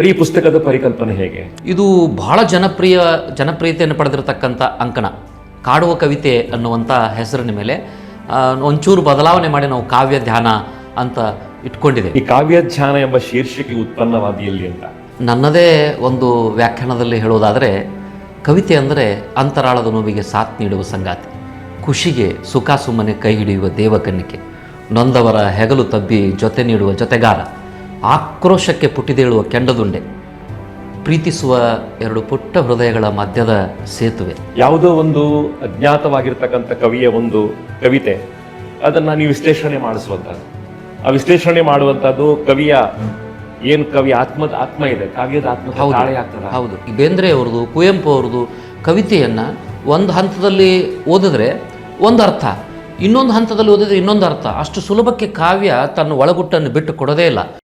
ಈ ಪುಸ್ತಕದ ಪರಿಕಲ್ಪನೆ ಹೇಗೆ? ಇದು ಬಹಳ ಜನಪ್ರಿಯತೆಯನ್ನು ಪಡೆದಿರತಕ್ಕಂಥ ಅಂಕಣ. ಕಾಡುವ ಕವಿತೆ ಅನ್ನುವಂಥ ಹೆಸರಿನ ಮೇಲೆ ಒಂಚೂರು ಬದಲಾವಣೆ ಮಾಡಿ ನಾವು ಕಾವ್ಯ ಧ್ಯಾನ ಅಂತ ಇಟ್ಕೊಂಡಿದೆ. ಈ ಕಾವ್ಯ ಧ್ಯಾನ ಎಂಬ ಶೀರ್ಷಿಕೆ ಉತ್ಪನ್ನವಾದ ಎಲ್ಲಿ ಅಂತ ನನ್ನದೇ ಒಂದು ವ್ಯಾಖ್ಯಾನದಲ್ಲಿ ಹೇಳುವುದಾದರೆ, ಕವಿತೆ ಅಂದರೆ ಅಂತರಾಳದ ನೋವಿಗೆ ಸಾಥ್ ನೀಡುವ ಸಂಗಾತಿ, ಖುಷಿಗೆ ಸುಖ ಸುಮ್ಮನೆ ಕೈ ಹಿಡಿಯುವ ದೇವಕನ್ನಿಕೆ, ನೊಂದವರ ಹೆಗಲು ತಬ್ಬಿ ಜೊತೆ ನೀಡುವ ಜೊತೆಗಾರ, ಆಕ್ರೋಶಕ್ಕೆ ಪುಟಿದೇಳುವ ಕೆಂಡದುಂಡೆ, ಪ್ರೀತಿಸುವ ಎರಡು ಪುಟ್ಟ ಹೃದಯಗಳ ಮಧ್ಯದ ಸೇತುವೆ. ಯಾವುದೋ ಒಂದು ಅಜ್ಞಾತವಾಗಿರ್ತಕ್ಕಂಥ ಕವಿಯ ಒಂದು ಕವಿತೆ, ಅದನ್ನ ನೀವು ವಿಶ್ಲೇಷಣೆ ಮಾಡಿಸುವಂಥದ್ದು. ಆ ವಿಶ್ಲೇಷಣೆ ಮಾಡುವಂಥದ್ದು ಕವಿಯ ಕವಿ ಆತ್ಮ ಇದೆ, ಕಾವ್ಯದ ಆತ್ಮ ತಾಳೆ ಆಗ್ತದೆ. ಹೌದು. ಬೇಂದ್ರೆ ಅವ್ರದ್ದು, ಕುವೆಂಪು ಅವ್ರದ್ದು ಕವಿತೆಯನ್ನು ಒಂದು ಹಂತದಲ್ಲಿ ಓದಿದ್ರೆ ಒಂದು ಅರ್ಥ, ಇನ್ನೊಂದು ಹಂತದಲ್ಲಿ ಓದಿದ್ರೆ ಇನ್ನೊಂದು ಅರ್ಥ. ಅಷ್ಟು ಸುಲಭಕ್ಕೆ ಕಾವ್ಯ ತನ್ನ ಒಳಗುಟ್ಟನ್ನು ಬಿಟ್ಟು ಕೊಡೋದೇ ಇಲ್ಲ.